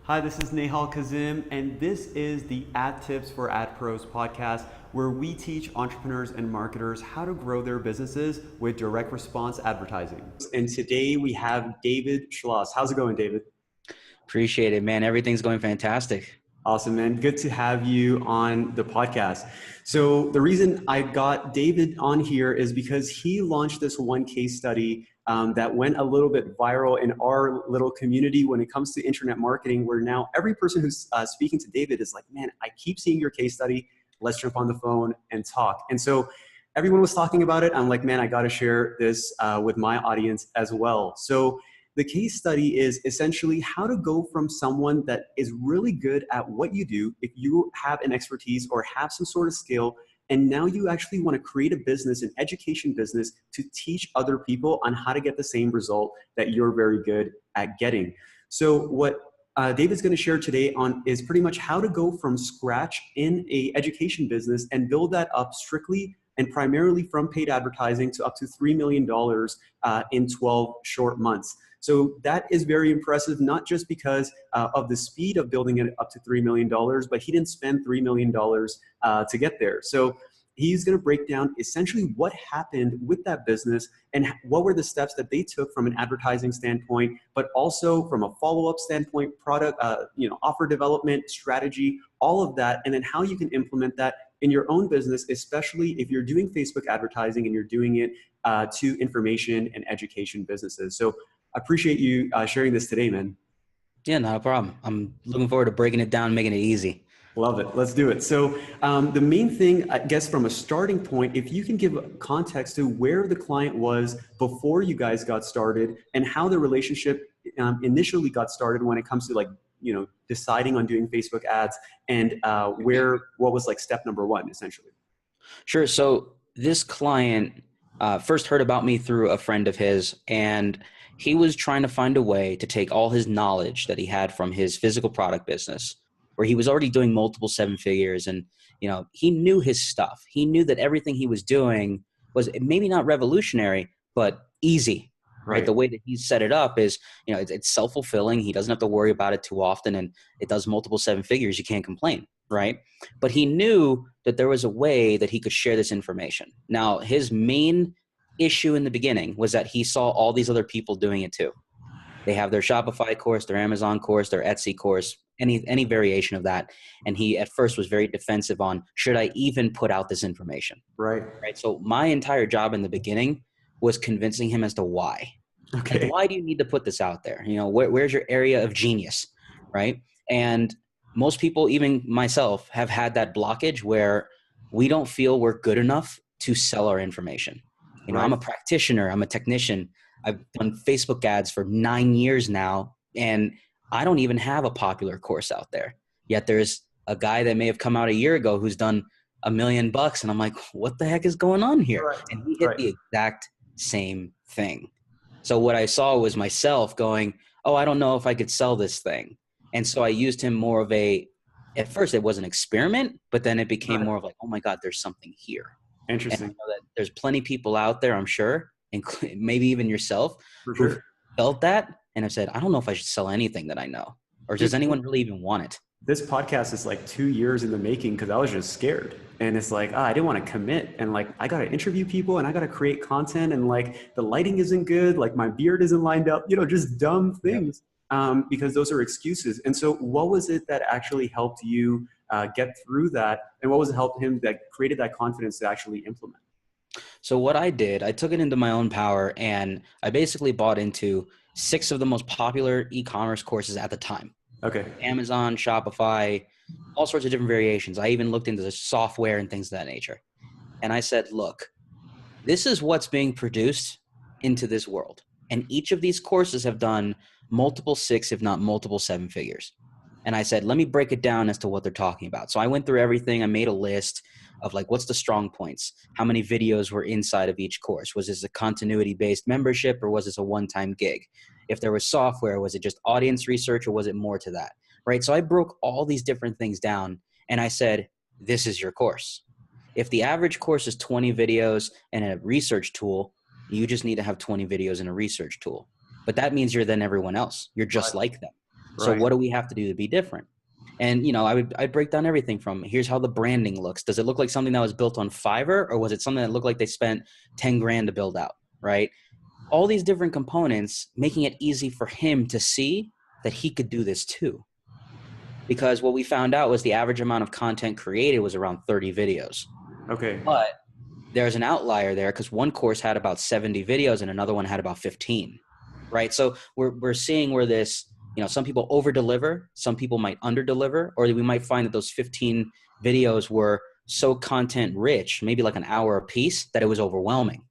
Hi, this is Nehal Kazim, and this is the Ad Tips for Ad Pros podcast, where we teach entrepreneurs and marketers how to grow their businesses with direct response advertising. And today we have David Schloss. How's it going, David? Appreciate it, man. Everything's going fantastic. Awesome, man. Good to have you on the podcast. So the reason I got David on here is because he launched this one case study that went a little bit viral in our little community when it comes to internet marketing, where now every person who's speaking to David is like, man, I keep seeing your case study. Let's jump on the phone and talk. And so everyone was talking about it. I'm like, man, I got to share this with my audience as well. So the case study is essentially how to go from someone that is really good at what you do, if you have an expertise or have some sort of skill, and now you actually want to create a business, an education business, to teach other people on how to get the same result that you're very good at getting. So what David's going to share today on is pretty much how to go from scratch in a education business and build that up strictly and primarily from paid advertising to up to $3 million in 12 short months. So that is very impressive, not just because of the speed of building it up to $3 million, but he didn't spend $3 million to get there. So he's going to break down essentially what happened with that business and what were the steps that they took from an advertising standpoint, but also from a follow-up standpoint, product, offer development, strategy, all of that, and then how you can implement that in your own business, especially if you're doing Facebook advertising and you're doing it to information and education businesses. So I appreciate you sharing this today, man. Yeah, not a problem. I'm looking forward to breaking it down, making it easy. Love it. Let's do it. So the main thing, I guess, from a starting point, if you can give context to where the client was before you guys got started and how the relationship initially got started when it comes to deciding on doing Facebook ads and what was like step number one, essentially. Sure. So this client first heard about me through a friend of his, and he was trying to find a way to take all his knowledge that he had from his physical product business, where he was already doing multiple seven figures. And, he knew his stuff. He knew that everything he was doing was maybe not revolutionary, but easy, right? The way that he set it up is, it's self-fulfilling. He doesn't have to worry about it too often. And it does multiple seven figures. You can't complain, right? But he knew that there was a way that he could share this information. Now, his main issue in the beginning was that he saw all these other people doing it too. They have their Shopify course, their Amazon course, their Etsy course, any variation of that. And he at first was very defensive on, should I even put out this information? Right. So my entire job in the beginning was convincing him as to why. Okay. Like, why do you need to put this out there? Where's your area of genius, right? And most people, even myself, have had that blockage where we don't feel we're good enough to sell our information. Right. I'm a practitioner. I'm a technician. I've done Facebook ads for 9 years now, and I don't even have a popular course out there. Yet there's a guy that may have come out a year ago who's done $1 million, and I'm like, what the heck is going on here? Right. And he hit the exact same thing. So what I saw was myself going, oh, I don't know if I could sell this thing. And so I used him more of at first it was an experiment, but then it became more of like, oh my God, there's something here. Interesting. And I know that there's plenty of people out there, I'm sure, including maybe even yourself, who felt that and have said, I don't know if I should sell anything that I know. Or does anyone really even want it? This podcast is like 2 years in the making because I was just scared. And it's like, I didn't want to commit. And like, I got to interview people and I got to create content. And like, the lighting isn't good. Like my beard isn't lined up, just dumb things because those are excuses. And so what was it that actually helped you get through that? And what was it helped him that created that confidence to actually implement? So what I did, I took it into my own power and I basically bought into 6 of the most popular e-commerce courses at the time. Okay. Amazon, Shopify, all sorts of different variations. I even looked into the software and things of that nature. And I said, look, this is what's being produced into this world. And each of these courses have done multiple 6, if not multiple 7 figures. And I said, let me break it down as to what they're talking about. So I went through everything. I made a list of like, what's the strong points? How many videos were inside of each course? Was this a continuity-based membership or was this a one-time gig? If there was software, was it just audience research or was it more to that? Right? So I broke all these different things down and I said, this is your course. If the average course is 20 videos and a research tool, you just need to have 20 videos and a research tool. But that means you're then everyone else. You're just like them. So Right. what do we have to do to be different? And, I'd break down everything from here's how the branding looks. Does it look like something that was built on Fiverr, or was it something that looked like they spent 10 grand to build out? Right. All these different components, making it easy for him to see that he could do this too. Because what we found out was the average amount of content created was around 30 videos. Okay. But there's an outlier there because one course had about 70 videos and another one had about 15. Right. So we're seeing where this, some people over deliver, some people might under deliver, or we might find that those 15 videos were so content rich, maybe like an hour a piece, that it was overwhelming.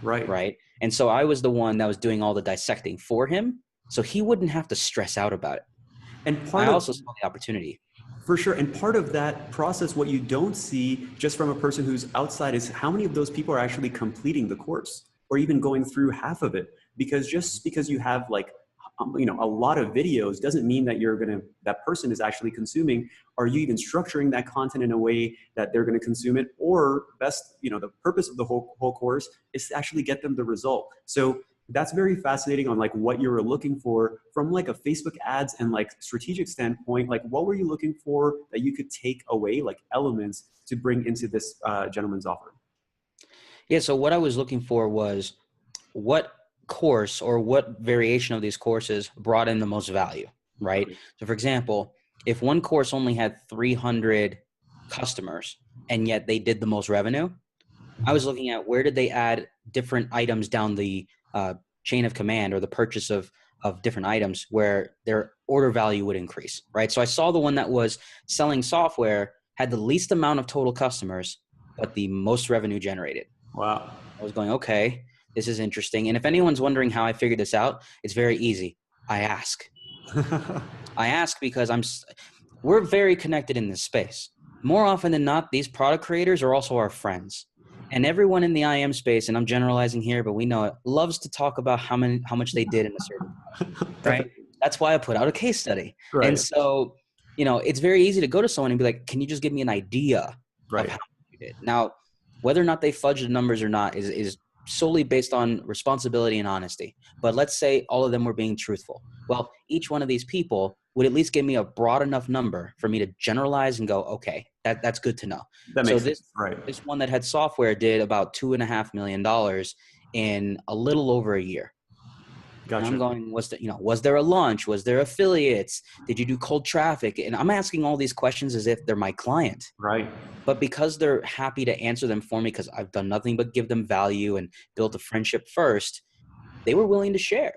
Right. Right. And so I was the one that was doing all the dissecting for him, so he wouldn't have to stress out about it. And I part of also saw the opportunity. For sure. And part of that process, what you don't see just from a person who's outside, is how many of those people are actually completing the course or even going through half of it. Because just because you have like, a lot of videos doesn't mean that that person is actually consuming. Are you even structuring that content in a way that they're going to consume it? Or the purpose of the whole course is to actually get them the result. So that's very fascinating on like what you were looking for from like a Facebook ads and like strategic standpoint. Like what were you looking for that you could take away, like elements to bring into this gentleman's offer? Yeah. So what I was looking for was what course or what variation of these courses brought in the most value, right? So for example, if one course only had 300 customers and yet they did the most revenue, I was looking at where did they add different items down the chain of command or the purchase of different items where their order value would increase, right? So I saw the one that was selling software had the least amount of total customers, but the most revenue generated. Wow. I was going, okay, this is interesting. And if anyone's wondering how I figured this out, it's very easy. I ask. I ask because we're very connected in this space. More often than not, these product creators are also our friends. And everyone in the IM space, and I'm generalizing here, but we know it, loves to talk about how much they did in a certain product, right? That's why I put out a case study. Right. And so, it's very easy to go to someone and be like, can you just give me an idea of how much you did? Now, whether or not they fudge the numbers or not is solely based on responsibility and honesty. But let's say all of them were being truthful. Well, each one of these people would at least give me a broad enough number for me to generalize and go, okay, that's good to know. That makes sense. Right. This one that had software did about $2.5 million in a little over a year. Gotcha. And I'm going, was there a launch? Was there affiliates? Did you do cold traffic? And I'm asking all these questions as if they're my client. Right. But because they're happy to answer them for me, because I've done nothing but give them value and built a friendship first, they were willing to share.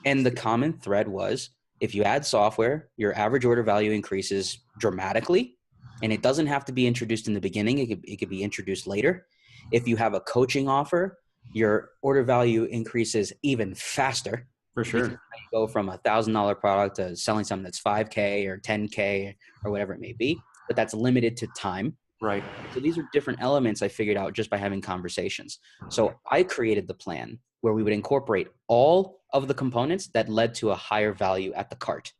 And the common thread was, if you add software, your average order value increases dramatically. And it doesn't have to be introduced in the beginning. It could be introduced later. If you have a coaching offer, your order value increases even faster. For sure. You go from $1,000 product to selling something that's $5K or $10K or whatever it may be, but that's limited to time. Right. So these are different elements I figured out just by having conversations. So I created the plan where we would incorporate all of the components that led to a higher value at the cart.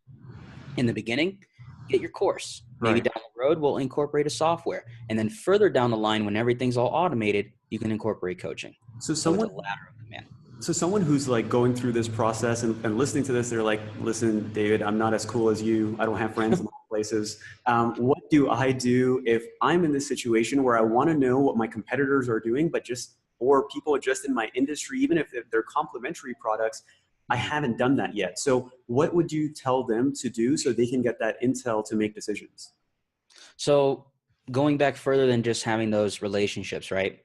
In the beginning, get your course. Maybe down the road, we'll incorporate a software. And then further down the line, when everything's all automated, you can incorporate coaching. So it's a ladder of command. So someone who's like going through this process and listening to this, they're like, listen, David, I'm not as cool as you. I don't have friends in all places. What do I do if I'm in this situation where I want to know what my competitors are doing, or people just in my industry, even if they're complementary products, I haven't done that yet. So what would you tell them to do so they can get that intel to make decisions? So going back further than just having those relationships, right?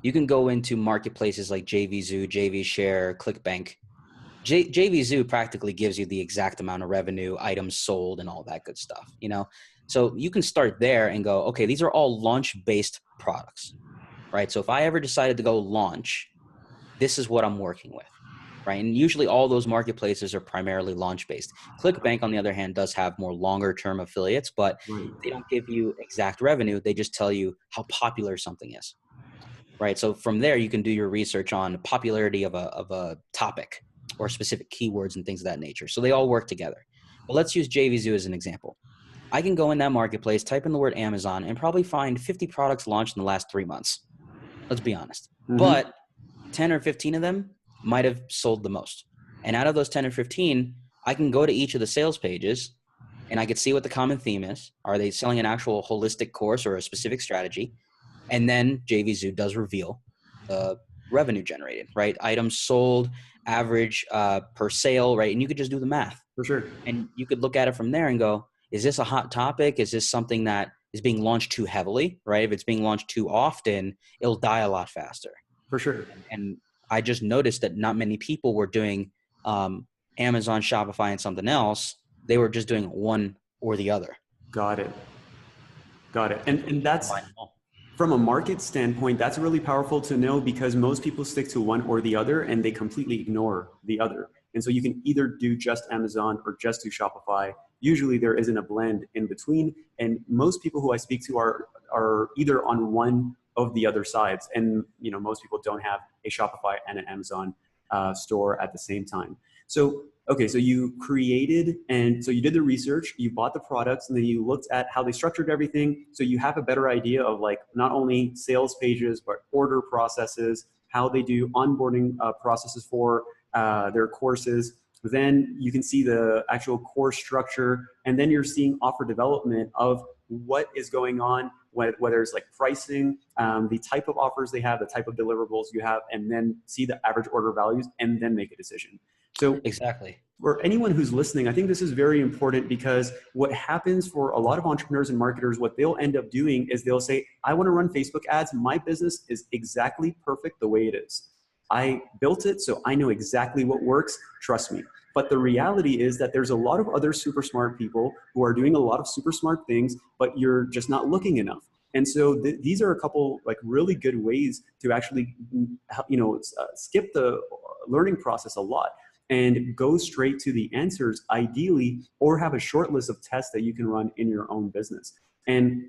You can go into marketplaces like JVZoo, JVShare, ClickBank. JVZoo practically gives you the exact amount of revenue, items sold, and all that good stuff, So you can start there and go, okay, these are all launch-based products, right? So if I ever decided to go launch, this is what I'm working with, right? And usually all those marketplaces are primarily launch-based. ClickBank, on the other hand, does have more longer-term affiliates, but they don't give you exact revenue. They just tell you how popular something is. Right. So from there, you can do your research on popularity of a topic or specific keywords and things of that nature. So they all work together. But let's use JVZoo as an example. I can go in that marketplace, type in the word Amazon, and probably find 50 products launched in the last 3 months. Let's be honest. Mm-hmm. But 10 or 15 of them might have sold the most. And out of those 10 or 15, I can go to each of the sales pages and I could see what the common theme is. Are they selling an actual holistic course or a specific strategy? And then JVZoo does reveal the revenue generated, right? Items sold, average per sale, right? And you could just do the math. For sure. And you could look at it from there and go, is this a hot topic? Is this something that is being launched too heavily, right? If it's being launched too often, it'll die a lot faster. For sure. And I just noticed that not many people were doing Amazon, Shopify, and something else. They were just doing one or the other. Got it. Got it. And that's, from a market standpoint, that's really powerful to know, because most people stick to one or the other and they completely ignore the other. And so you can either do just Amazon or just do Shopify. Usually there isn't a blend in between. And most people who I speak to are either on one of the other sides. And most people don't have a Shopify and an Amazon store at the same time. So, okay, so you created, and so you did the research, you bought the products, and then you looked at how they structured everything. So you have a better idea of like not only sales pages, but order processes, how they do onboarding processes for their courses. Then you can see the actual course structure, and then you're seeing offer development of what is going on, whether it's like pricing, the type of offers they have, the type of deliverables you have, and then see the average order values and then make a decision. So exactly. For anyone who's listening, I think this is very important, because what happens for a lot of entrepreneurs and marketers, what they'll end up doing is they'll say, I want to run Facebook ads. My business is exactly perfect the way it is. I built it, so I know exactly what works. Trust me. But the reality is that there's a lot of other super smart people who are doing a lot of super smart things, but you're just not looking enough. And so these are a couple like really good ways to actually, skip the learning process a lot and go straight to the answers ideally, or have a short list of tests that you can run in your own business. And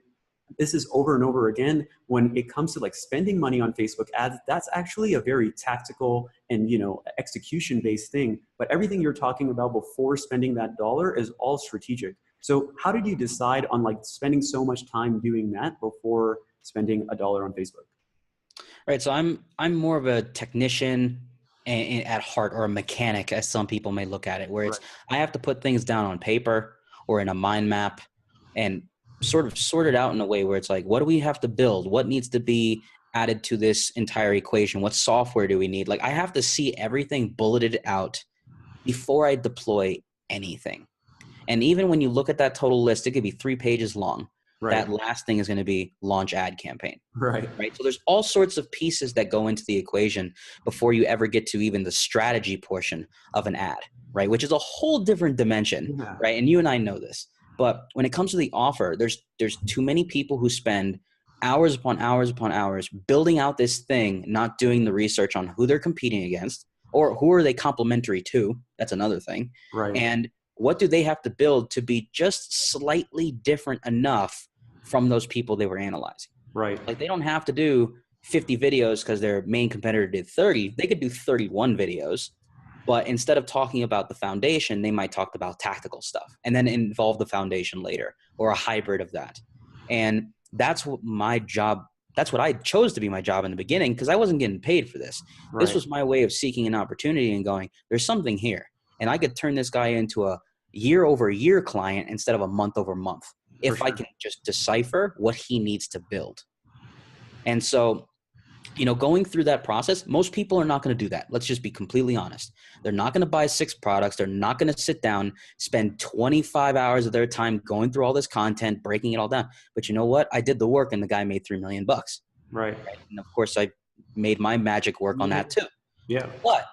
this is over and over again when it comes to like spending money on Facebook ads. That's actually a very tactical and execution based thing. But everything you're talking about before spending that dollar is all strategic. So how did you decide on like spending so much time doing that before spending $1 on Facebook? Right. So I'm more of a technician at heart, or a mechanic, as some people may look at it, where it's I have to put things down on paper or in a mind map and sort of sort it out in a way where it's like, what do we have to build? What needs to be added to this entire equation? What software do we need? Like I have to see everything bulleted out before I deploy anything. And even when you look at that total list, it could be 3 pages long. Right. That last thing is going to be launch ad campaign. Right. So there's all sorts of pieces that go into the equation before you ever get to even the strategy portion of an ad, right? Which is a whole different dimension, right? And you and I know this. But when it comes to the offer, there's too many people who spend hours upon hours upon hours building out this thing, not doing the research on who they're competing against or who are they complementary to. That's another thing. Right. And what do they have to build to be just slightly different enough from those people they were analyzing. Right. Like they don't have to do 50 videos because their main competitor did 30. They could do 31 videos, but instead of talking about the foundation, they might talk about tactical stuff and then involve the foundation later, or a hybrid of that. And that's what my job, that's what I chose to be my job in the beginning, because I wasn't getting paid for this. Right. This was my way of seeking an opportunity and going, there's something here. And I could turn this guy into a year-over-year client instead of a month-over-month. If I can just decipher what he needs to build. And so, going through that process, most people are not going to do that. Let's just be completely honest. They're not going to buy 6 products. They're not going to sit down, spend 25 hours of their time going through all this content, breaking it all down. But you know what? I did the work and the guy made $3 million. Right. And of course, I made my magic work on that too. Yeah. But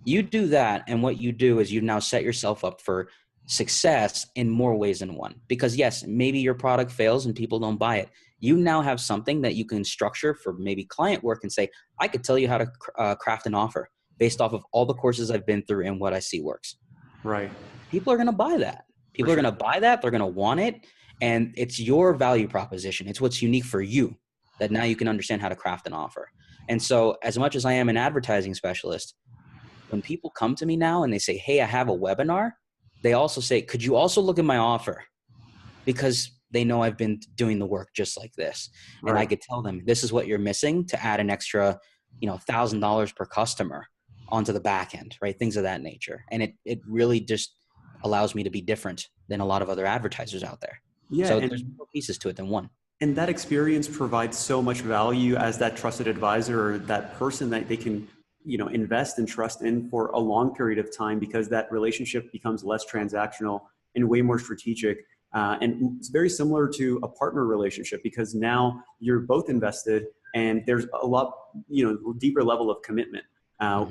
you do that, and what you do is you now set yourself up for success in more ways than one. Because yes, maybe your product fails and people don't buy it. You now have something that you can structure for maybe client work and say, I could tell you how to craft an offer based off of all the courses I've been through and what I see works. Right. People are going to buy that. People are going to buy that. They're going to want it. And it's your value proposition. It's what's unique for you that now you can understand how to craft an offer. And so as much as I am an advertising specialist, when people come to me now and they say, hey, I have a webinar, they also say, could you also look at my offer? Because they know I've been doing the work just like this. Right. And I could tell them, this is what you're missing to add an extra, $1,000 per customer onto the back end, right? Things of that nature. And it really just allows me to be different than a lot of other advertisers out there. Yeah, So there's more pieces to it than one. and that experience provides so much value as that trusted advisor, or that person that they can, invest and trust in for a long period of time, because that relationship becomes less transactional and way more strategic. And it's very similar to a partner relationship, because now you're both invested and there's a lot, deeper level of commitment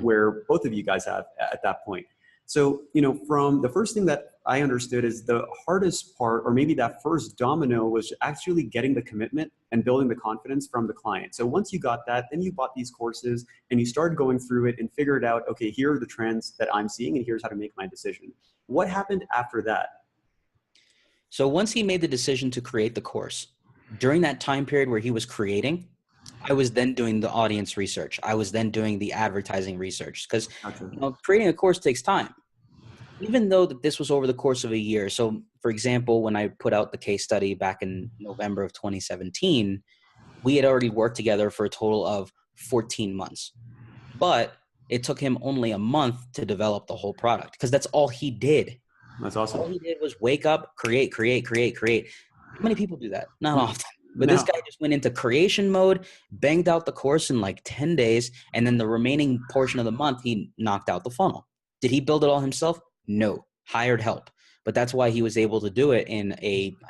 where both of you guys have at that point. So, from the first thing that I understood is the hardest part, or maybe that first domino, was actually getting the commitment and building the confidence from the client. So once you got that, then you bought these courses and you started going through it and figured out, okay, here are the trends that I'm seeing and here's how to make my decision. What happened after that? So once he made the decision to create the course, during that time period where he was creating, I was then doing the audience research. I was then doing the advertising research, because creating a course takes time. Even though that this was over the course of a year. So for example, when I put out the case study back in November of 2017, we had already worked together for a total of 14 months. But it took him only a month to develop the whole product, because that's all he did. That's awesome. All he did was wake up, create. How many people do that? Not often. But this guy just went into creation mode, banged out the course in like 10 days, and then the remaining portion of the month, he knocked out the funnel. Did he build it all himself? No. Hired help. But that's why he was able to do it in I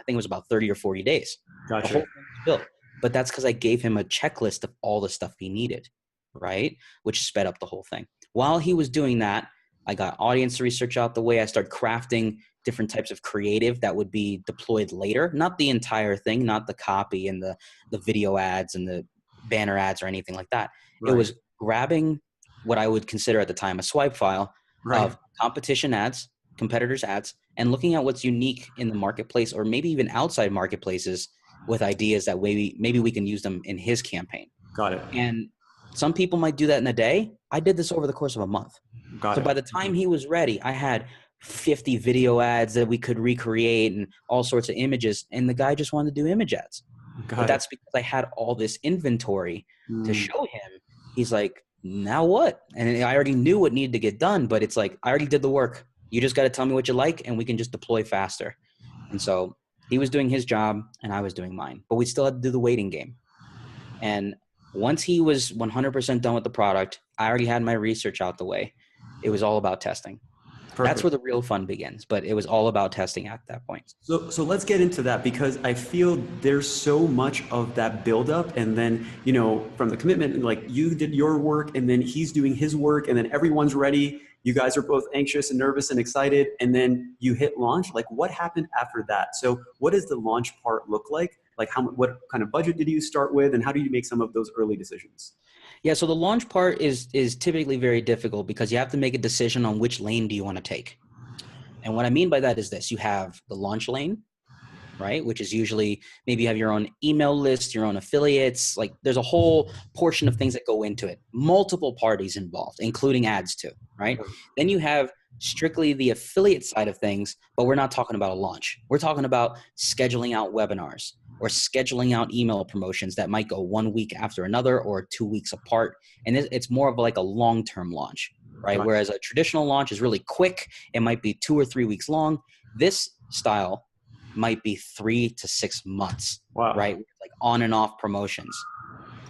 think it was about 30 or 40 days. Gotcha. The whole thing was built. But that's because I gave him a checklist of all the stuff he needed, right? Which sped up the whole thing. While he was doing that, I got audience research out the way. I started crafting different types of creative that would be deployed later. Not the entire thing, not the copy and the video ads and the banner ads or anything like that. Right. It was grabbing what I would consider at the time a swipe file of competition ads, competitors' ads, and looking at what's unique in the marketplace, or maybe even outside marketplaces, with ideas that maybe we can use them in his campaign. Got it. And some people might do that in a day. I did this over the course of a month. So by the time he was ready, I had 50 video ads that we could recreate and all sorts of images. And the guy just wanted to do image ads. But that's because I had all this inventory to show him. He's like, now what? And I already knew what needed to get done, but it's like, I already did the work. You just got to tell me what you like and we can just deploy faster. And so he was doing his job and I was doing mine, but we still had to do the waiting game. And once he was 100% done with the product, I already had my research out the way. It was all about testing. Perfect. That's where the real fun begins, but it was all about testing at that point. So let's get into that, because I feel there's so much of that buildup, and then, from the commitment, like you did your work and then he's doing his work and then everyone's ready. You guys are both anxious and nervous and excited, and then you hit launch. Like, what happened after that? So what does the launch part look like? Like what kind of budget did you start with, and how do you make some of those early decisions? Yeah, so the launch part is typically very difficult, because you have to make a decision on which lane do you want to take. And what I mean by that is this: you have the launch lane, right? Which is usually maybe you have your own email list, your own affiliates. Like there's a whole portion of things that go into it. Multiple parties involved, including ads too, right? Then you have strictly the affiliate side of things, but we're not talking about a launch. We're talking about scheduling out webinars or scheduling out email promotions that might go 1 week after another or 2 weeks apart. And it's more of like a long-term launch, right? Whereas a traditional launch is really quick. It might be 2 or 3 weeks long. This style might be 3 to 6 months, right? Like on and off promotions.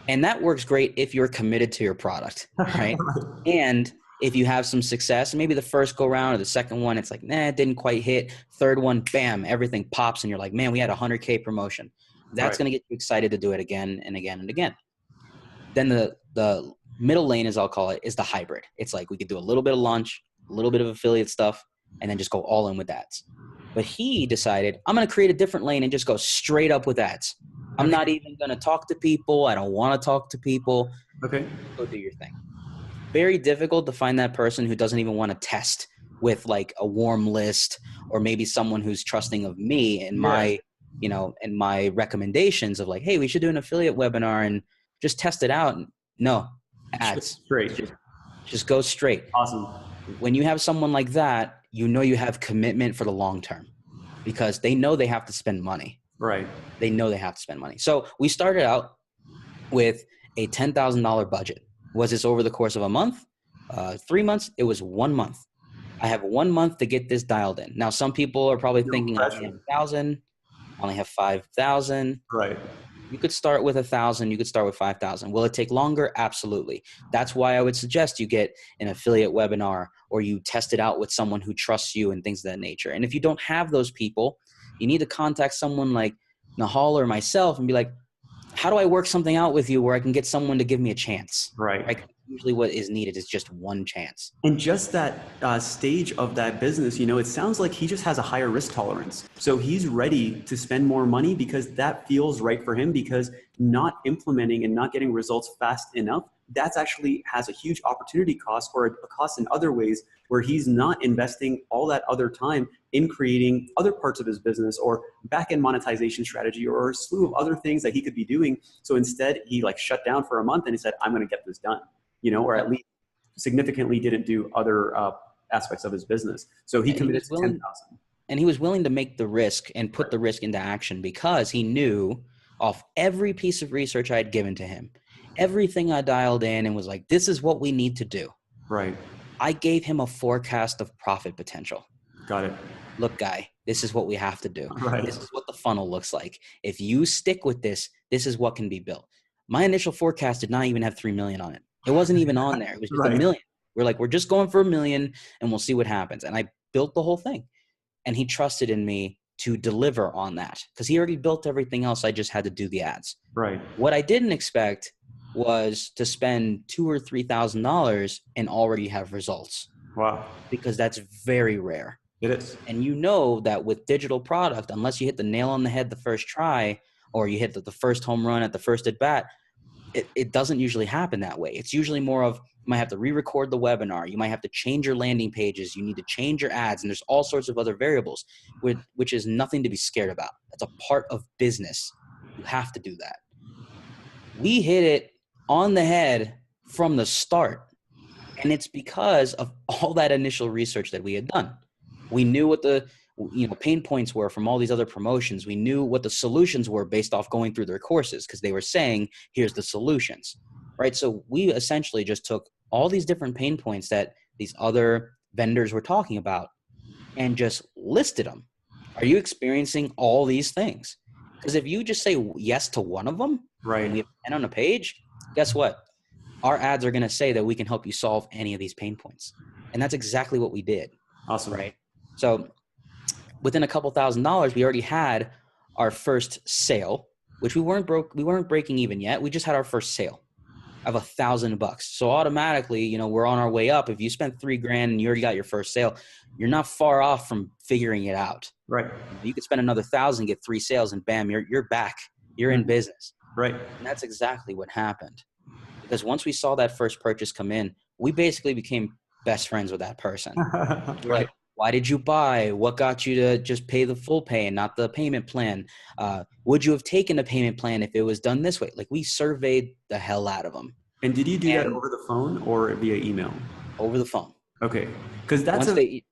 And that works great if you're committed to your product, right? And if you have some success, maybe the first go round or the second one, it's like, nah, it didn't quite hit. Third one, bam, everything pops and you're like, man, we had a 100K promotion. That's going to get you excited to do it again and again and again. Then the middle lane, as I'll call it, is the hybrid. It's like we could do a little bit of launch, a little bit of affiliate stuff, and then just go all in with ads. But he decided, I'm going to create a different lane and just go straight up with ads. I'm not even going to talk to people. I don't want to talk to people. Okay. Go do your thing. Very difficult to find that person who doesn't even want to test with like a warm list, or maybe someone who's trusting of me and my, and my recommendations of like, hey, we should do an affiliate webinar and just test it out. No, ads. Straight. Just go straight. Awesome. When you have someone like that, you have commitment for the long term, because they know they have to spend money. Right. They know they have to spend money. So we started out with a $10,000 budget. Was this over the course of a month? 3 months? It was 1 month. I have 1 month to get this dialed in. Now, some people are probably No thinking, I only have pressure. 1,000, I only have 5,000. Right. You could start with 1,000. You could start with 5,000. Will it take longer? Absolutely. That's why I would suggest you get an affiliate webinar or you test it out with someone who trusts you and things of that nature. And if you don't have those people, you need to contact someone like Nehal or myself and be like, how do I work something out with you where I can get someone to give me a chance? Right. Right? Usually what is needed is just one chance. And just that stage of that business, it sounds like he just has a higher risk tolerance. So he's ready to spend more money because that feels right for him, because not implementing and not getting results fast enough, that's actually has a huge opportunity cost or a cost in other ways where he's not investing all that other time in creating other parts of his business or back-end monetization strategy or a slew of other things that he could be doing. So instead he shut down for a month and he said, I'm going to get this done. Or at least significantly didn't do other aspects of his business. So he committed to 10,000. And he was willing to make the risk and put the risk into action because he knew off every piece of research I had given to him, everything I dialed in and was like, this is what we need to do. Right. I gave him a forecast of profit potential. Got it. Look, guy, this is what we have to do. Right. This is what the funnel looks like. If you stick with this, this is what can be built. My initial forecast did not even have 3 million on it. It wasn't even on there. It was just Right. $1 million. We're like, we're just going for $1 million and we'll see what happens. And I built the whole thing. And he trusted in me to deliver on that because he already built everything else. I just had to do the ads. Right. What I didn't expect was to spend $2,000 or $3,000 and already have results. Wow. Because that's very rare. It is. And you know that with digital product, unless you hit the nail on the head the first try or you hit the first home run at the first at bat, it doesn't usually happen that way. It's usually more of you might have to re-record the webinar. You might have to change your landing pages. You need to change your ads. And there's all sorts of other variables, which is nothing to be scared about. That's a part of business. You have to do that. We hit it on the head from the start. And it's because of all that initial research that we had done. We knew what the pain points were from all these other promotions. We knew what the solutions were based off going through their courses because they were saying, here's the solutions, right? So we essentially just took all these different pain points that these other vendors were talking about and just listed them. Are you experiencing all these things? Because if you just say yes to one of them, right, and we have 10 on a page, guess what? Our ads are going to say that we can help you solve any of these pain points. And that's exactly what we did. Awesome. Right? So within a couple $1,000s, we already had our first sale, which we weren't breaking even yet. We just had our first sale of $1,000. So automatically, we're on our way up. If you spent $3,000 and you already got your first sale, you're not far off from figuring it out. Right. You could spend another 1,000, get 3 sales, and bam, you're back. You're in business. Right. And that's exactly what happened. Because once we saw that first purchase come in, we basically became best friends with that person. We're like, why did you buy? What got you to just pay the full pay and not the payment plan? Would you have taken a payment plan if it was done this way? Like, we surveyed the hell out of them. And did you do that over the phone or via email? Over the phone. Okay. Because that's really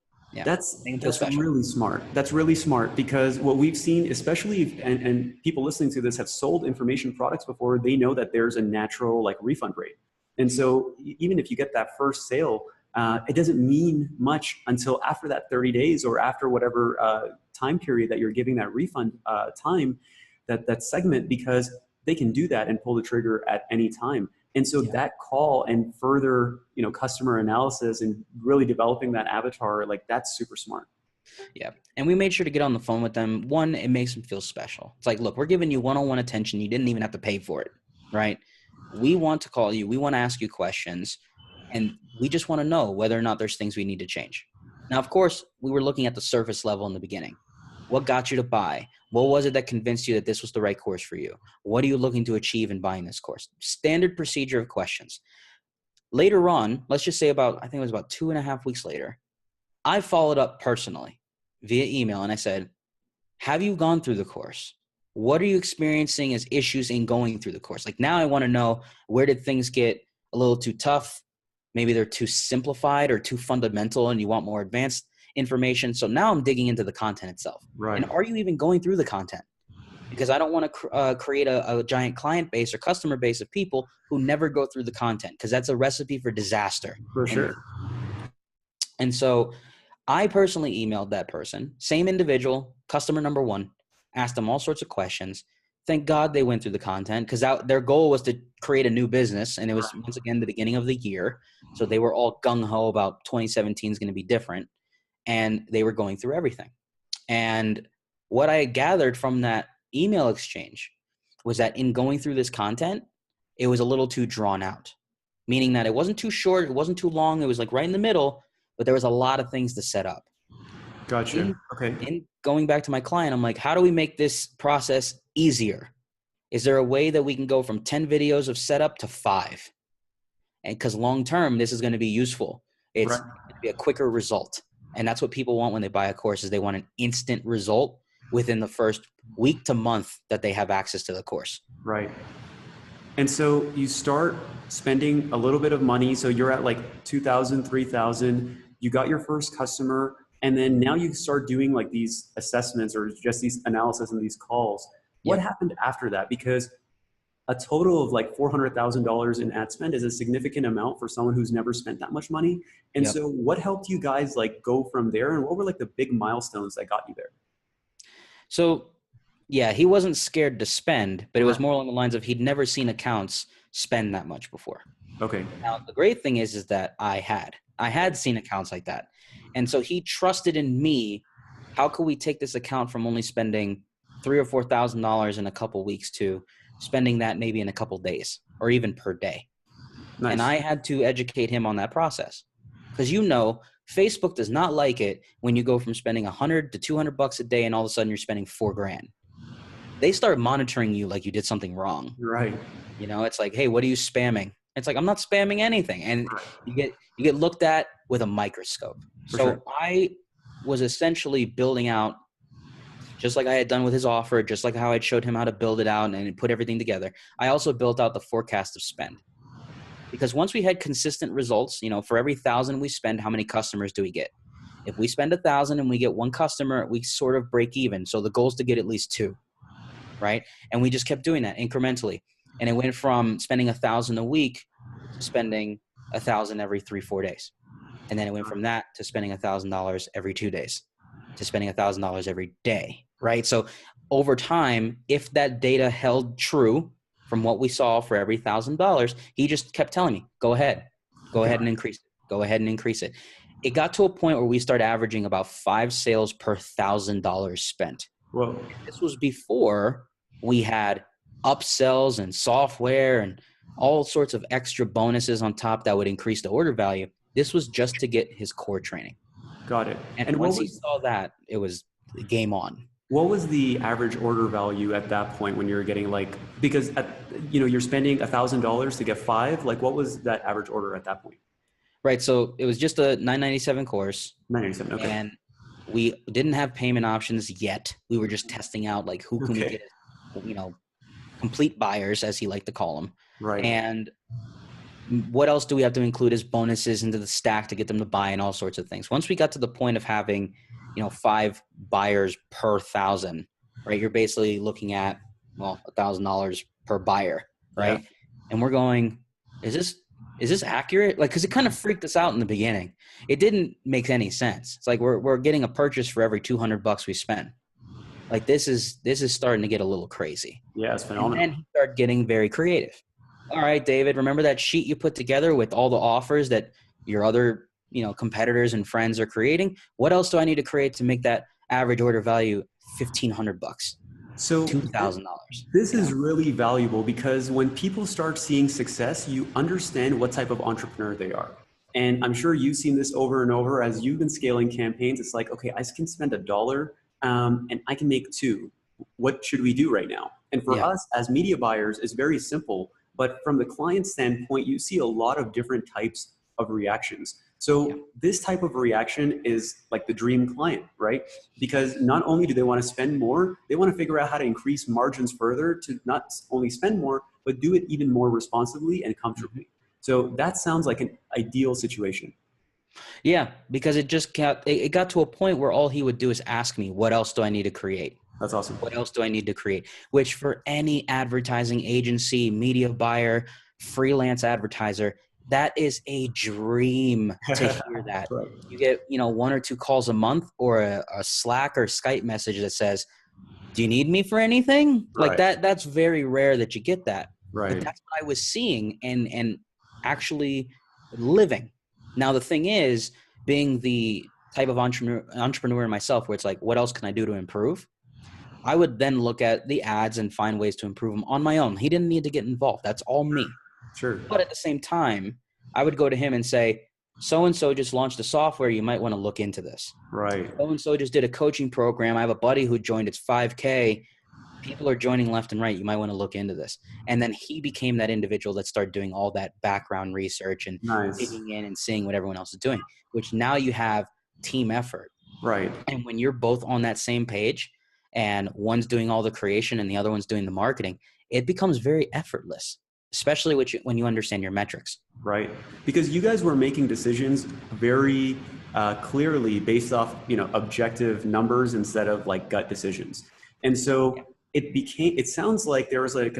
smart. That's really smart because what we've seen, especially and people listening to this have sold information products before, they know that there's a natural refund rate. And so even if you get that first sale, it doesn't mean much until after that 30 days or after whatever time period that you're giving that refund time, that segment, because they can do that and pull the trigger at any time. And so that call and further, customer analysis and really developing that avatar, that's super smart. Yeah. And we made sure to get on the phone with them. One, it makes them feel special. It's like, look, we're giving you one-on-one attention. You didn't even have to pay for it, right? We want to call you. We want to ask you questions. And we just want to know whether or not there's things we need to change. Now, of course, we were looking at the surface level in the beginning. What got you to buy? What was it that convinced you that this was the right course for you? What are you looking to achieve in buying this course? Standard procedure of questions. Later on, let's just say I think it was about 2.5 weeks later, I followed up personally via email and I said, have you gone through the course? What are you experiencing as issues in going through the course? Now I want to know, where did things get a little too tough? Maybe they're too simplified or too fundamental and you want more advanced information. So now I'm digging into the content itself. Right. And are you even going through the content? Because I don't want to create a giant client base or customer base of people who never go through the content, because that's a recipe for disaster. For sure. And so I personally emailed that person, same individual, customer number one, asked them all sorts of questions. Thank God they went through the content, because their goal was to create a new business. And it was, once again, the beginning of the year. So they were all gung-ho about 2017 is going to be different. And they were going through everything. And what I gathered from that email exchange was that in going through this content, it was a little too drawn out, meaning that it wasn't too short, it wasn't too long, it was like right in the middle, but there was a lot of things to set up. Gotcha. Okay. In going back to my client, I'm like, how do we make this process easier? Is there a way that we can go from 10 videos of setup to 5? And because long-term, this is going to be useful. It's going to be a quicker result. And that's what people want when they buy a course, is they want an instant result within the first week to month that they have access to the course. Right. And so you start spending a little bit of money. So you're at like 2,000, 3,000, you got your first customer, and then now you start doing like these assessments or just these analysis and these calls. What happened after that? Because a total of like $400,000 in ad spend is a significant amount for someone who's never spent that much money. And so what helped you guys like go from there? And what were like the big milestones that got you there? So yeah, he wasn't scared to spend, but it was more along the lines of he'd never seen accounts spend that much before. Okay. Now, the great thing is that I had seen accounts like that. And so he trusted in me. How could we take this account from only spending $3,000 or $4,000 in a couple weeks to spending that maybe in a couple days or even per day? Nice. And I had to educate him on that process, because Facebook does not like it when you go from spending $100 to $200 a day and all of a sudden you're spending $4,000. They start monitoring you like you did something wrong. Right. It's like, hey, what are you spamming? It's like, I'm not spamming anything. And you get looked at with a microscope. I was essentially building out, just like I had done with his offer, just like how I'd showed him how to build it out and put everything together. I also built out the forecast of spend. Because once we had consistent results, for every 1,000 we spend, how many customers do we get? If we spend 1,000 and we get 1 customer, we sort of break even. So the goal is to get at least 2, right? And we just kept doing that incrementally. And it went from spending 1,000 a week to spending 1,000 every 3-4 days. And then it went from that to spending $1,000 every 2 days to spending $1,000 every day, right? So over time, if that data held true from what we saw for every $1,000, he just kept telling me, go ahead and increase it. Go ahead and increase it. It got to a point where we started averaging about 5 sales per $1,000 spent. Whoa. This was before we had upsells and software and all sorts of extra bonuses on top that would increase the order value. This was just to get his core training. Got it. And once he saw that, it was game on. What was the average order value at that point when you were getting because you're spending $1,000 to get 5, what was that average order at that point? Right. So it was just a $997 course. $997. Okay. And we didn't have payment options yet. We were just testing out who can we get, complete buyers, as he liked to call them. Right. And what else do we have to include as bonuses into the stack to get them to buy and all sorts of things. Once we got to the point of having, 5 buyers per 1,000, right? You're basically looking at, $1,000 per buyer, right? Yeah. And we're going, is this accurate? Cause it kind of freaked us out in the beginning. It didn't make any sense. It's like, we're getting a purchase for every $200 we spend. This is starting to get a little crazy. Yeah, it's phenomenal. And then he started getting very creative. All right, David, remember that sheet you put together with all the offers that your other, competitors and friends are creating? What else do I need to create to make that average order value $1,500? So $2,000. This is really valuable, because when people start seeing success, you understand what type of entrepreneur they are. And I'm sure you've seen this over and over as you've been scaling campaigns. It's like, okay, I can spend $1 and I can make 2. What should we do right now? And for us as media buyers, it's very simple. But from the client standpoint, you see a lot of different types of reactions. So this type of reaction is like the dream client, right? Because not only do they want to spend more, they want to figure out how to increase margins further to not only spend more, but do it even more responsibly and comfortably. So that sounds like an ideal situation. Yeah, because it got to a point where all he would do is ask me, what else do I need to create? That's awesome. What else do I need to create? Which for any advertising agency, media buyer, freelance advertiser, that is a dream to hear that. Right. You get, 1 or 2 calls a month, or a Slack or Skype message that says, do you need me for anything? Like Right. that's very rare that you get that. But Right. that's what I was seeing and actually living. Now, the thing is, being the type of entrepreneur myself, where it's like, what else can I do to improve? I would then look at the ads and find ways to improve them on my own. He didn't need to get involved. That's all me. Sure. But at the same time, I would go to him and say, so-and-so just launched a software. You might want to look into this. Right. So-and-so just did a coaching program. I have a buddy who joined. It's 5K. People are joining left and right. You might want to look into this. And then he became that individual that started doing all that background research and Nice. digging in and seeing what everyone else is doing, which now you have team effort. Right. And when you're both on that same page and one's doing all the creation and the other one's doing the marketing, it becomes very effortless, especially when you understand your metrics. Right. Because you guys were making decisions very clearly based off, objective numbers instead of like gut decisions. And so it sounds like there was like,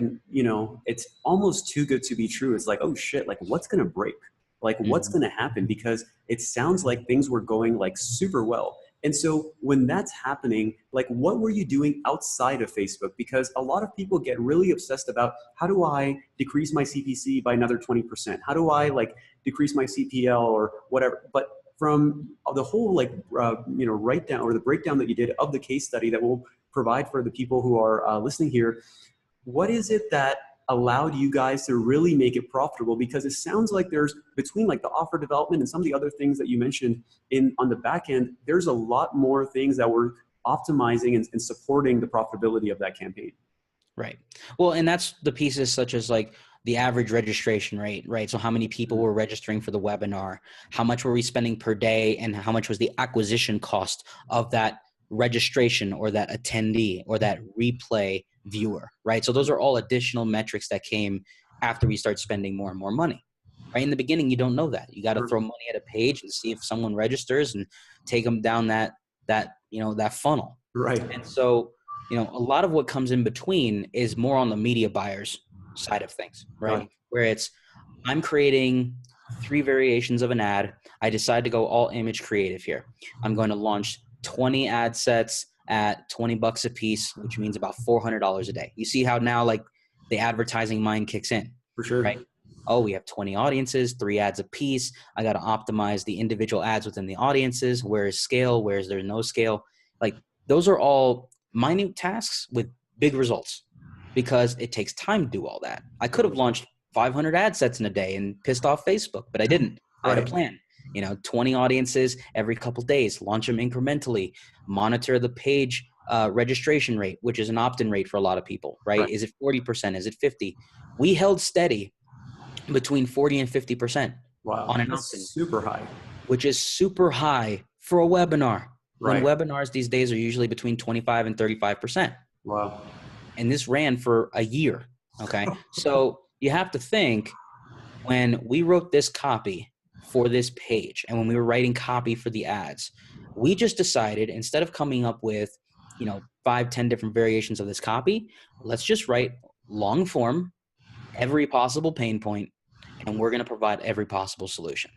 it's almost too good to be true. It's like, oh shit, like what's going to break? Like what's going to happen? Because it sounds like things were going like super well. And so when that's happening, like what were you doing outside of Facebook? Because a lot of people get really obsessed about how do I decrease my CPC by another 20%? How do I like decrease my CPL or whatever? But from the whole like, write down or the breakdown that you did of the case study that we'll provide for the people who are listening here, what is it that allowed you guys to really make it profitable? Because it sounds like there's between like the offer development and some of the other things that you mentioned on the back end, there's a lot more things that were optimizing and supporting the profitability of that campaign. Right. Well, and that's the pieces such as like the average registration rate, right? So how many people were registering for the webinar? How much were we spending per day? And how much was the acquisition cost of that registration or that attendee or that replay viewer, right? So those are all additional metrics that came after we start spending more and more money, right? In the beginning, you don't know that. You got to throw money at a page and see if someone registers and take them down that funnel. Right. And so, a lot of what comes in between is more on the media buyers side of things, right? Where it's, I'm creating 3 variations of an ad. I decide to go all image creative here. I'm going to launch 20 ad sets at $20 a piece, which means about $400 a day. You see how now like the advertising mind kicks in. For sure. Right? Oh, we have 20 audiences, 3 ads a piece. I got to optimize the individual ads within the audiences. Where is scale? Where is there no scale? Like those are all minute tasks with big results because it takes time to do all that. I could have launched 500 ad sets in a day and pissed off Facebook, but I didn't. I had a plan. 20 audiences every couple days, launch them incrementally, monitor the page registration rate, which is an opt-in rate for a lot of people, right? Is it 40%? Is it 50%? We held steady between 40 and 50% on an opt-in. Super high. Which is super high for a webinar. Right. When webinars these days are usually between 25 and 35%. Wow. And this ran for a year, okay? So you have to think, when we wrote this copy for this page and when we were writing copy for the ads, we just decided, instead of coming up with 5, 10 different variations of this copy, let's just write long form, every possible pain point, and we're going to provide every possible solution,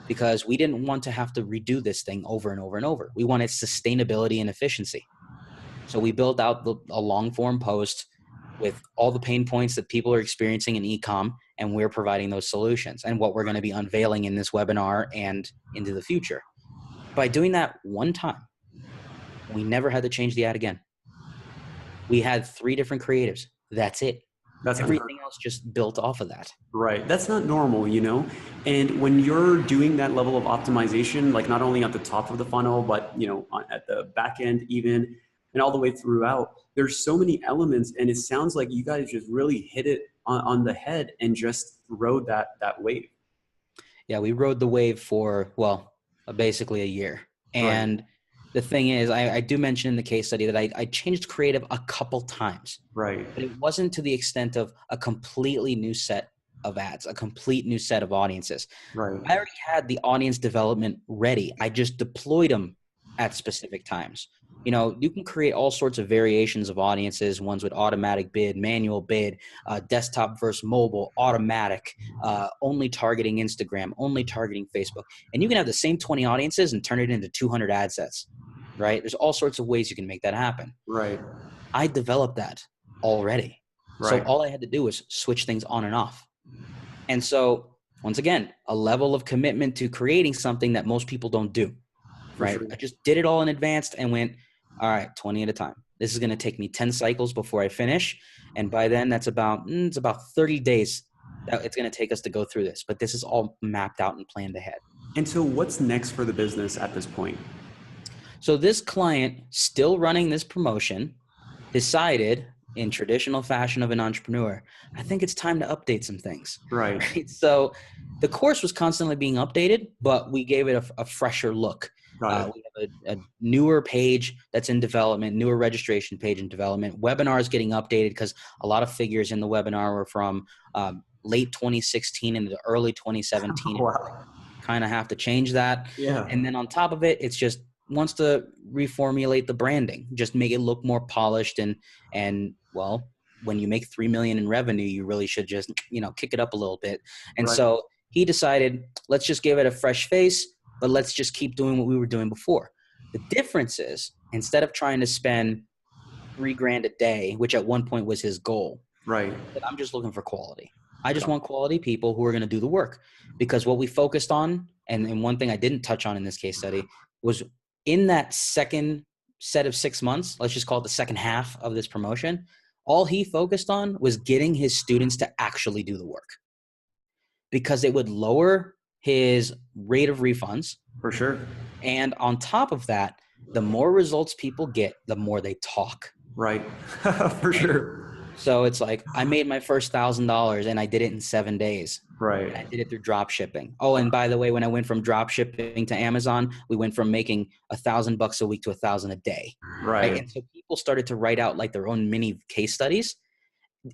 because we didn't want to have to redo this thing over and over and over. We wanted sustainability and efficiency. So we built out a long form post with all the pain points that people are experiencing in e-com, and we're providing those solutions and what we're going to be unveiling in this webinar and into the future. By doing that one time, we never had to change the ad again. We had 3 different creatives. That's it. Everything else just built off of that. Right. That's not normal, And when you're doing that level of optimization, like not only at the top of the funnel, but, at the back end even, and all the way throughout, there's so many elements. And it sounds like you guys just really hit it on the head and just rode that wave. Yeah, we rode the wave for, basically a year. And the thing is, I do mention in the case study that I changed creative a couple times. Right. But it wasn't to the extent of a completely new set of ads, a complete new set of audiences. Right. I already had the audience development ready. I just deployed them at specific times. You know, you can create all sorts of variations of audiences, ones with automatic bid, manual bid, desktop versus mobile, automatic, only targeting Instagram, only targeting Facebook. And you can have the same 20 audiences and turn it into 200 ad sets, right? There's all sorts of ways you can make that happen. Right. I developed that already. So Right. all I had to do was switch things on and off. And so once again, a level of commitment to creating something that most people don't do. For Right. sure. I just did it all in advance and went, all right, 20 at a time. This is going to take me 10 cycles before I finish. And by then it's about 30 days that it's going to take us to go through this. But this is all mapped out and planned ahead. And so what's next for the business at this point? So this client, still running this promotion, decided in traditional fashion of an entrepreneur, I think it's time to update some things. Right. So the course was constantly being updated, but we gave it a fresher look. We have a newer page that's in development, newer registration page in development. Webinars getting updated because a lot of figures in the webinar were from late 2016 into early 2017. Wow. Kind of have to change that. Yeah. And then on top of it, it's just wants to reformulate the branding, just make it look more polished and well, when you make 3 million in revenue, you really should just, kick it up a little bit. And Right. so he decided, let's just give it a fresh face, but let's just keep doing what we were doing before. The difference is, instead of trying to spend $3,000 a day, which at one point was his goal, Right. I'm just looking for quality. I just want quality people who are going to do the work, because what we focused on, and one thing I didn't touch on in this case study, was in that second set of 6 months, let's just call it the second half of this promotion, all he focused on was getting his students to actually do the work, because it would lower his rate of refunds. For sure. And on top of that, the more results people get, the more they talk. Right. For sure. So it's like, I made my first $1,000 and I did it in 7 days. Right. I did it through drop shipping. Oh, and by the way, when I went from drop shipping to Amazon, we went from making $1,000 a week to $1,000 a day. Right. And so people started to write out like their own mini case studies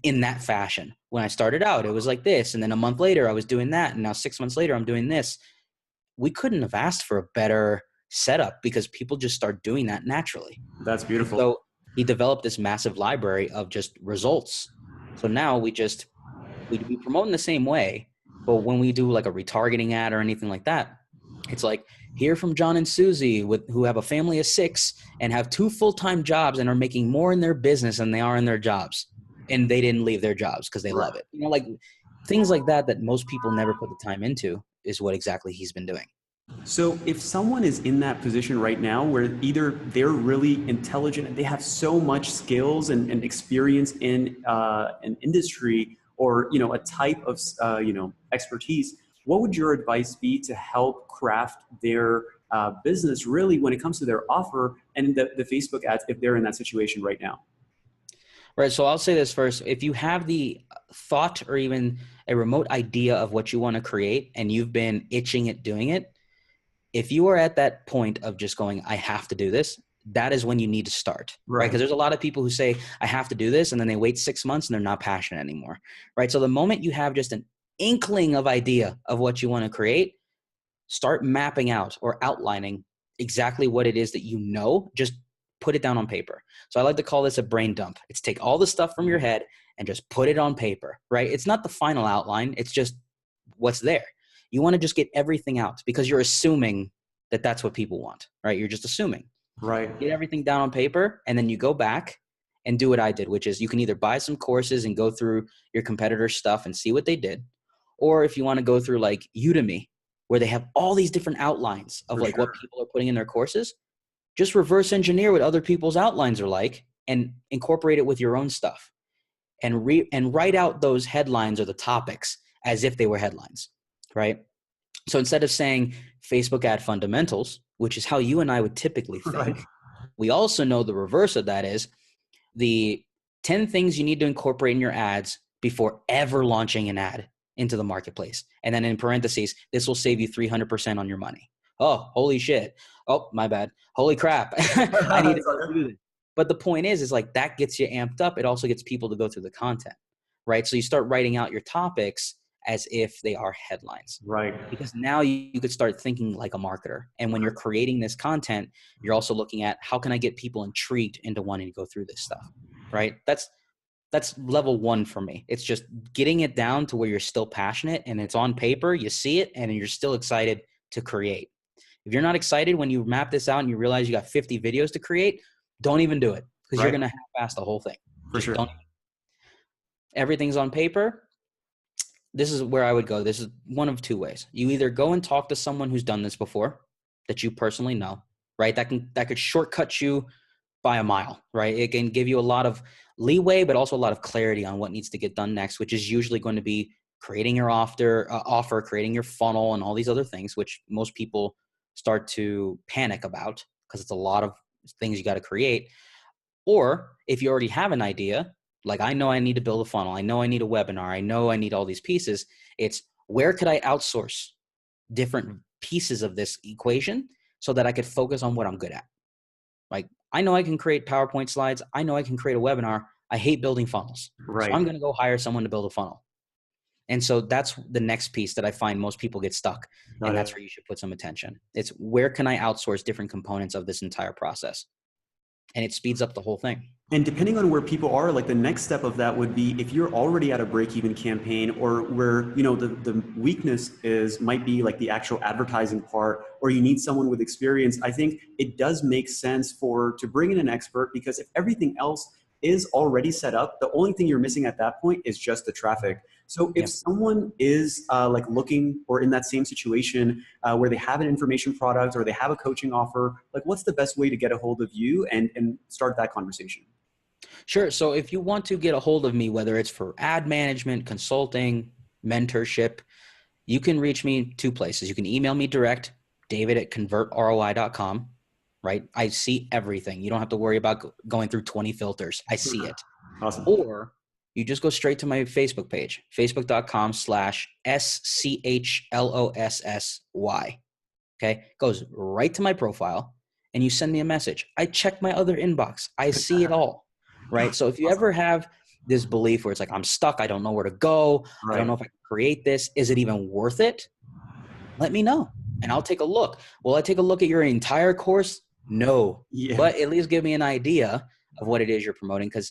in that fashion. When I started out, it was like this. And then a month later, I was doing that. And now 6 months later, I'm doing this. We couldn't have asked for a better setup, because people just start doing that naturally. That's beautiful. So he developed this massive library of just results. So now we promote in the same way, but when we do like a retargeting ad or anything like that, it's like, hear from John and Susie who have a family of 6 and have 2 full-time jobs and are making more in their business than they are in their jobs. And they didn't leave their jobs because they love it. Like things like that most people never put the time into is what exactly he's been doing. So if someone is in that position right now where either they're really intelligent and they have so much skills and experience in an industry or, a type of, expertise, what would your advice be to help craft their business really when it comes to their offer and the Facebook ads if they're in that situation right now? Right. So I'll say this first. If you have the thought or even a remote idea of what you want to create and you've been itching at doing it, if you are at that point of just going, I have to do this, that is when you need to start, right? Because there's a lot of people who say, I have to do this, and then they wait 6 months and they're not passionate anymore, right? So the moment you have just an inkling of idea of what you want to create, start mapping out or outlining exactly what it is that just put it down on paper. So I like to call this a brain dump. It's take all the stuff from your head and just put it on paper, right? It's not the final outline. It's just what's there. You want to just get everything out because you're assuming that that's what people want, right? You're just assuming. Right. Get everything down on paper, and then you go back and do what I did, which is you can either buy some courses and go through your competitor's stuff and see what they did. Or if you want to go through like Udemy, where they have all these different outlines of what people are putting in their courses, just reverse engineer what other people's outlines are like and incorporate it with your own stuff and write out those headlines or the topics as if they were headlines. Right. So instead of saying Facebook ad fundamentals, which is how you and I would typically think, we also know the reverse of that is the 10 things you need to incorporate in your ads before ever launching an ad into the marketplace. And then in parentheses, this will save you 300% on your money. Oh, holy shit. Oh, my bad. Holy crap. I need to do this. But the point is like that gets you amped up. It also gets people to go through the content, right? So you start writing out your topics as if they are headlines. Right. Because now you could start thinking like a marketer. And when you're creating this content, you're also looking at how can I get people intrigued into wanting to go through this stuff, right? That's level one for me. It's just getting it down to where you're still passionate and it's on paper, you see it, and you're still excited to create. If you're not excited when you map this out and you realize you got 50 videos to create, don't even do it, because you're going to half-ass the whole thing. For sure. Everything's on paper. This is where I would go. This is one of two ways. You either go and talk to someone who's done this before that you personally know, right? That could shortcut you by a mile, right? It can give you a lot of leeway, but also a lot of clarity on what needs to get done next, which is usually going to be creating your offer, creating your funnel, and all these other things, which most people start to panic about because it's a lot of things you got to create. Or if you already have an idea, like I know I need to build a funnel, I know I need a webinar, I know I need all these pieces, it's where could I outsource different pieces of this equation so that I could focus on what I'm good at? Like, I know I can create PowerPoint slides. I know I can create a webinar. I hate building funnels. Right. So I'm going to go hire someone to build a funnel. And so that's the next piece that I find most people get stuck. And that's where you should put some attention. It's where can I outsource different components of this entire process? And it speeds up the whole thing. And depending on where people are, like the next step of that would be if you're already at a break-even campaign, or where, you know, the weakness might be like the actual advertising part, or you need someone with experience. I think it does make sense to bring in an expert, because if everything else is already set up, the only thing you're missing at that point is just the traffic. So if someone is like looking, or in that same situation where they have an information product or they have a coaching offer, like what's the best way to get a hold of you and start that conversation? Sure. So if you want to get a hold of me, whether it's for ad management, consulting, mentorship, you can reach me two places. You can email me direct, david@convertroi.com. Right? I see everything. You don't have to worry about going through 20 filters. I see it. Awesome. Or you just go straight to my Facebook page, facebook.com/SCHLOSSY. Okay. Goes right to my profile and you send me a message. I check my other inbox. I see it all. Right. So if you ever have this belief where it's like, I'm stuck, I don't know where to go, I don't know if I can create this, is it even worth it? Let me know and I'll take a look. Will I take a look at your entire course? No, but at least give me an idea of what it is you're promoting, because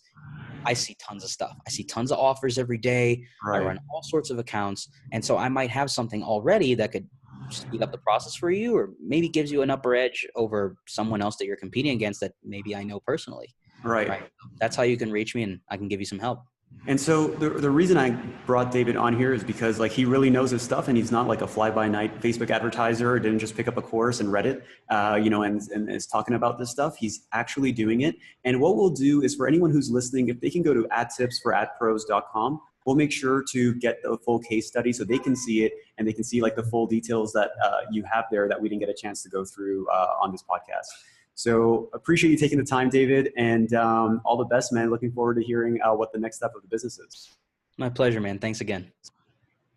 I see tons of stuff. I see tons of offers every day. I run all sorts of accounts. And so I might have something already that could speed up the process for you, or maybe gives you an upper edge over someone else that you're competing against that maybe I know personally. Right. That's how you can reach me and I can give you some help. And so the reason I brought David on here is because like he really knows his stuff, and he's not like a fly-by-night Facebook advertiser, didn't just pick up a course and read it, you know, and is talking about this stuff. He's actually doing it. And what we'll do is, for anyone who's listening, if they can go to adtipsforadpros.com, we'll make sure to get the full case study so they can see it and they can see like the full details that you have there that we didn't get a chance to go through on this podcast. So appreciate you taking the time, David, and all the best, man. Looking forward to hearing what the next step of the business is. My pleasure, man. Thanks again.